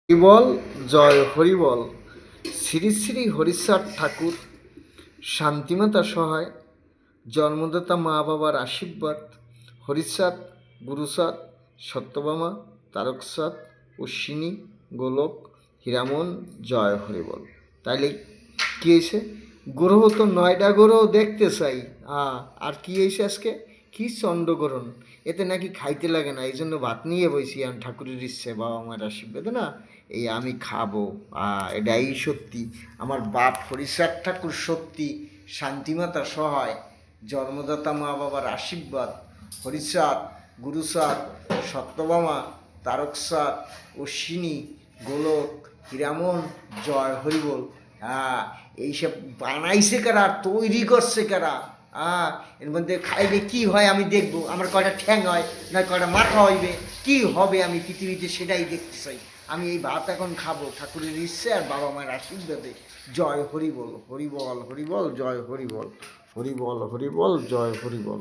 হরিবল, জয় হরিবল। শ্রী শ্রী হরিচাঁদ ঠাকুর, শান্তিমাতা সহায়, জন্মদাতা মা বাবার আশীর্বাদ, হরিচাঁদ, গুরুচাঁদ, সত্যভামা, তারকচাঁদ, অশ্বিনী, গোলক, হীরামন, জয় হরিবল। তাইলে কী হয়েছে? গ্রহ তো 9টা গ্রহ দেখতে চাই। আর কি হয়েছে আজকে? কি চন্দ্রগ্রহণ, এতে নাকি খাইতে লাগে না, এই জন্য ভাত নিয়ে বইছি। আমি ঠাকুরের ইচ্ছে, বাবা মায়ের আশীর্বাদে না এই আমি খাবো। এটাই সত্যি, আমার বাপ হরিচাঁদ ঠাকুর সত্যি, শান্তিমাতা সহায়, জন্মদাতা মা বাবার আশীর্বাদ, হরিচাঁদ, গুরুচাঁদ, সত্যভামা, তারকচাঁদ, অশ্বিনী, গোলক, হীরামন, জয় হরিবল। এইসব বানাইছে কারা, তৈরি করছে কারা? এর মধ্যে খাইলে কি হয় আমি দেখবো। আমার কয়টা ঠ্যাং হয়, না কয়টা মাথা হইবে, কি হবে আমি পৃথিবীতে সেটাই দেখতে চাই। আমি এই ভাত এখন খাবো ঠাকুরের ইচ্ছে আর বাবা মায়ের আশীর্বাদে। জয় হরিবল, হরিবল হরিবল, জয় হরিবল, হরিবল হরিবল, জয় হরিবল।